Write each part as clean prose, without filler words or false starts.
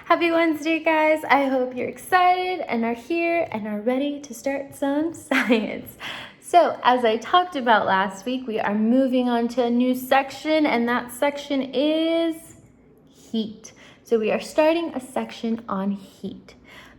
Happy Wednesday, guys. I hope you're excited and are here and are ready to start some science. So, as I talked about last week, we are moving on to a new section, and that section is heat. So, we are starting a section on heat.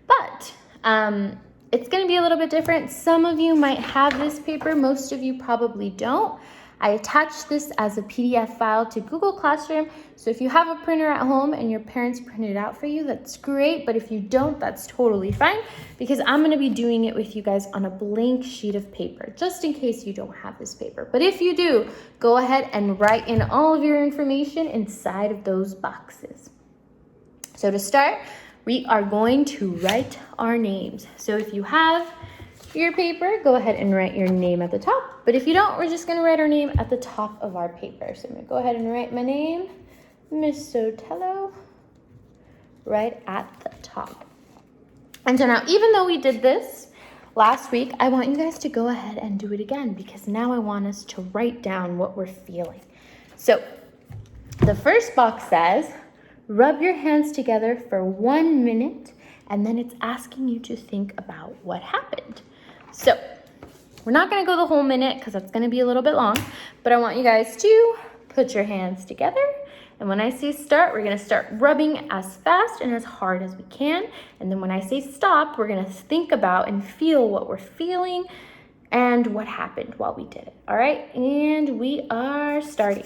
But it's going to be a little bit different. Some of you might have this paper, most of you probably don't. I attached this as a PDF file to Google Classroom. So if you have a printer at home and your parents printed it out for you, that's great. But if you don't, that's totally fine, because I'm going to be doing it with you guys on a blank sheet of paper, just in case you don't have this paper. But if you do, go ahead and write in all of your information inside of those boxes. So to start, we are going to write our names. So if you have your paper, go ahead and write your name at the top. But if you don't, we're just going to write our name at the top of our paper. So I'm going to go ahead and write my name, Miss Sotelo, right at the top. And so now, even though we did this last week, I want you guys to go ahead and do it again, because now I want us to write down what we're feeling. So the first box says, rub your hands together for 1 minute, and then it's asking you to think about what happened. So we're not going to go the whole minute because that's going to be a little bit long, but I want you guys to put your hands together. And when I say start, we're going to start rubbing as fast and as hard as we can. And then when I say stop, we're going to think about and feel what we're feeling and what happened while we did it. All right, and we are starting.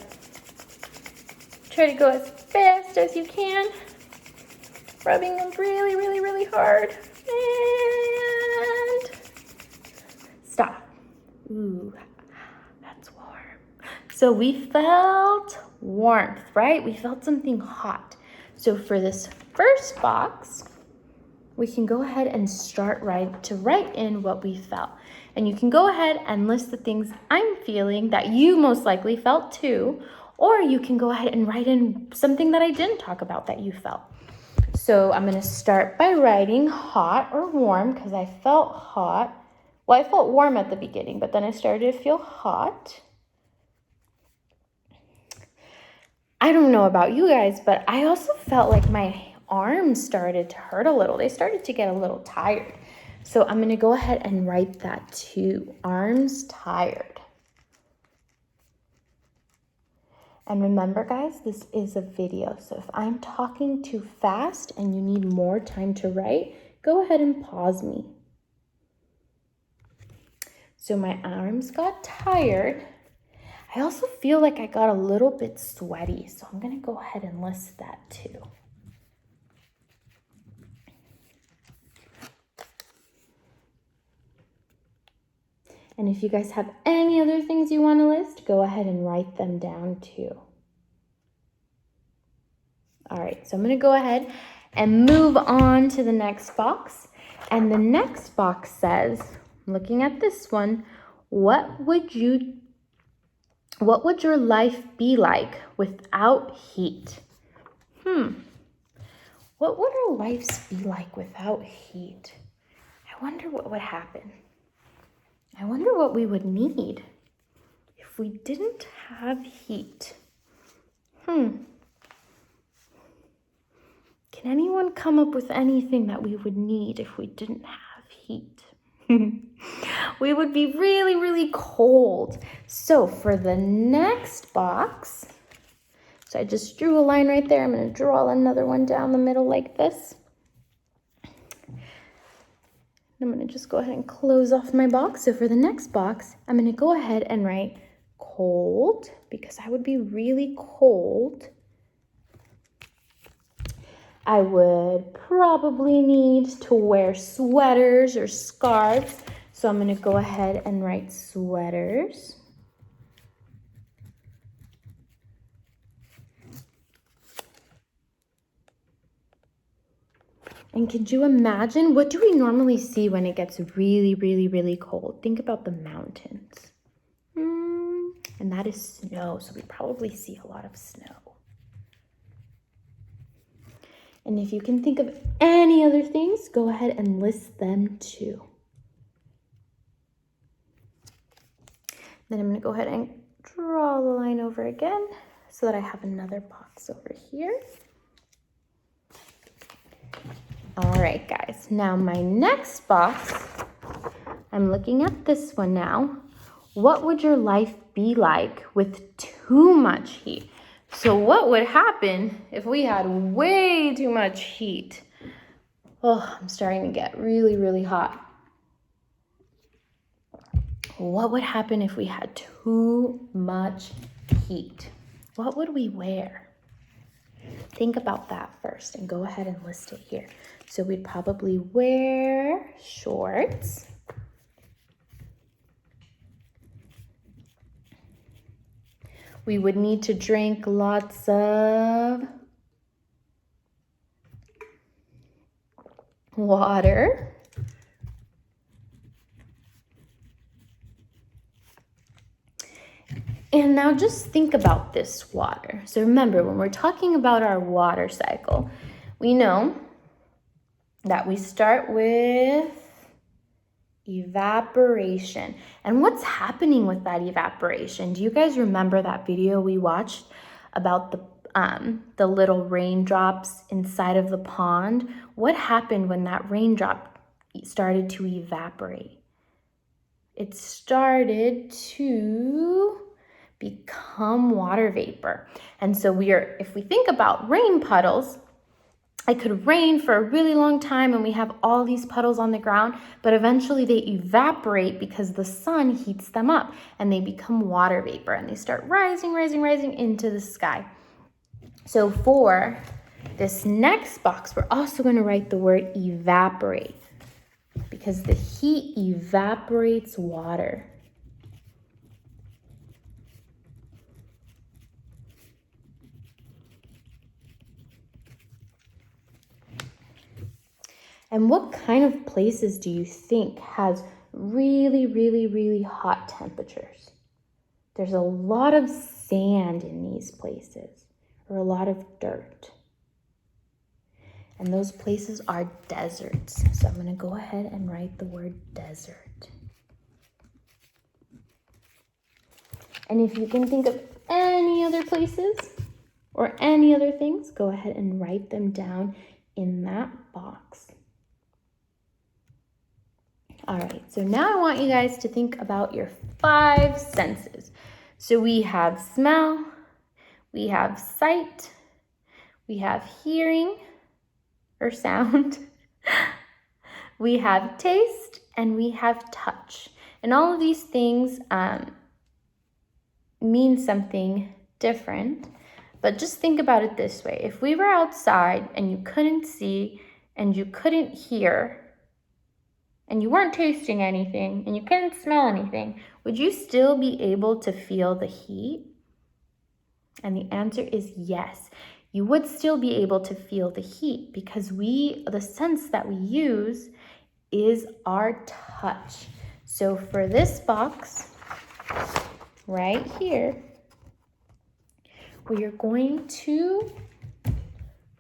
Try to go as fast as you can, rubbing them really, really, really hard. And stop. Ooh, that's warm. So we felt warmth, right? We felt something hot. So for this first box, we can go ahead and start to write in what we felt. And you can go ahead and list the things I'm feeling that you most likely felt too, or you can go ahead and write in something that I didn't talk about that you felt. So I'm going to start by writing hot or warm, because I felt hot. Well, I felt warm at the beginning, but then I started to feel hot. I don't know about you guys, but I also felt like my arms started to hurt a little. They started to get a little tired. So I'm going to go ahead and write that too. Arms tired. And remember, guys, this is a video. So if I'm talking too fast and you need more time to write, go ahead and pause me. So my arms got tired. I also feel like I got a little bit sweaty, so I'm going to go ahead and list that too. And if you guys have any other things you want to list, go ahead and write them down too. All right, so I'm going to go ahead and move on to the next box. And the next box says, looking at this one, what would your life be like without heat? What would our lives be like without heat? I wonder what would happen. I wonder what we would need if we didn't have heat. Can anyone come up with anything that we would need if we didn't have heat? We would be really, really cold. So for the next box, so I just drew a line right there. I'm going to draw another one down the middle like this. I'm going to just go ahead and close off my box. So for the next box, I'm going to go ahead and write cold, because I would be really cold. I would probably need to wear sweaters or scarves. So I'm going to go ahead and write sweaters. And could you imagine, what do we normally see when it gets really, really, really cold? Think about the mountains. And that is snow, so we probably see a lot of snow. And if you can think of any other things, go ahead and list them too. Then I'm going to go ahead and draw the line over again so that I have another box over here. All right, guys. Now my next box, I'm looking at this one now. What would your life be like with too much heat? So what would happen if we had way too much heat? Oh, I'm starting to get really, really hot. What would happen if we had too much heat? What would we wear? Think about that first and go ahead and list it here. So we'd probably wear shorts. We would need to drink lots of water. And now just think about this water. So remember, when we're talking about our water cycle, we know that we start with evaporation. And what's happening with that evaporation? Do you guys remember that video we watched about the little raindrops inside of the pond? What happened when that raindrop started to evaporate? It started to become water vapor. And so if we think about rain puddles, it could rain for a really long time and we have all these puddles on the ground, but eventually they evaporate because the sun heats them up and they become water vapor and they start rising into the sky. So for this next box, we're also going to write the word evaporate because the heat evaporates water. And what kind of places do you think has really, really, really hot temperatures? There's a lot of sand in these places, or a lot of dirt. And those places are deserts. So I'm going to go ahead and write the word desert. And if you can think of any other places or any other things, go ahead and write them down in that box. All right, so now I want you guys to think about your 5 senses. So we have smell, we have sight, we have hearing or sound, we have taste, and we have touch. And all of these things mean something different, but just think about it this way. If we were outside and you couldn't see and you couldn't hear, and you weren't tasting anything, and you couldn't smell anything, would you still be able to feel the heat? And the answer is yes. You would still be able to feel the heat because the sense that we use is our touch. So for this box, right here, we are going to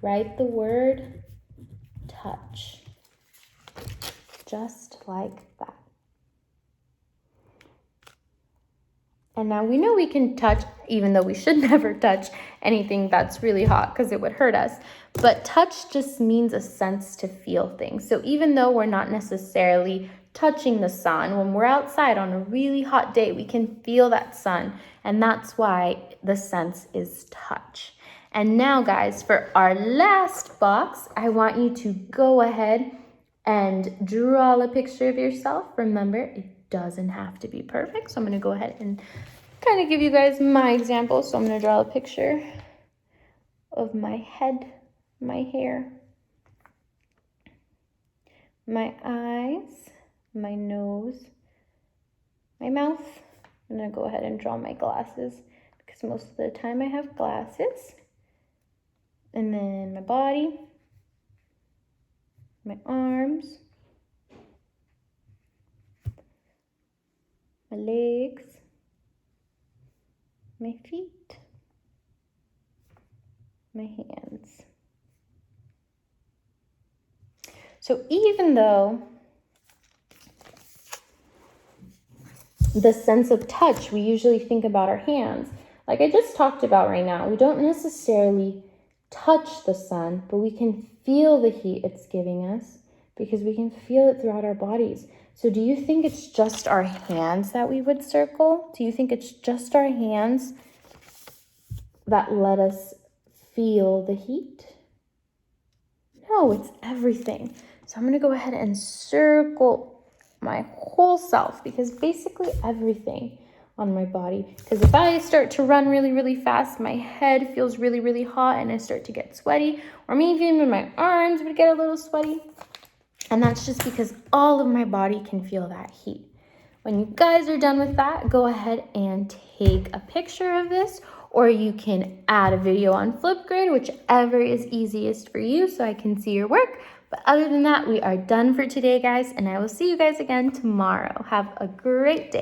write the word touch. Just like that. And now we know we can touch, even though we should never touch anything that's really hot because it would hurt us. But touch just means a sense to feel things. So even though we're not necessarily touching the sun, when we're outside on a really hot day, we can feel that sun. And that's why the sense is touch. And now, guys, for our last box, I want you to go ahead and draw a picture of yourself. Remember, it doesn't have to be perfect. So I'm going to go ahead and kind of give you guys my example. So I'm going to draw a picture of my head, my hair, my eyes, my nose, my mouth. I'm going to go ahead and draw my glasses because most of the time I have glasses. And then my body, my arms, my legs, my feet, my hands. So even though the sense of touch, we usually think about our hands, like I just talked about right now, we don't necessarily touch the sun, but we can feel the heat it's giving us because we can feel it throughout our bodies. So do you think it's just our hands that we would circle? Do you think it's just our hands that let us feel the heat? No, it's everything. So I'm going to go ahead and circle my whole self, because basically everything on my body. Because if I start to run really, really fast, my head feels really, really hot and I start to get sweaty, or maybe even my arms would get a little sweaty. And that's just because all of my body can feel that heat. When you guys are done with that, go ahead and take a picture of this, or you can add a video on Flipgrid, whichever is easiest for you so I can see your work. But other than that, we are done for today, guys, and I will see you guys again tomorrow. Have a great day.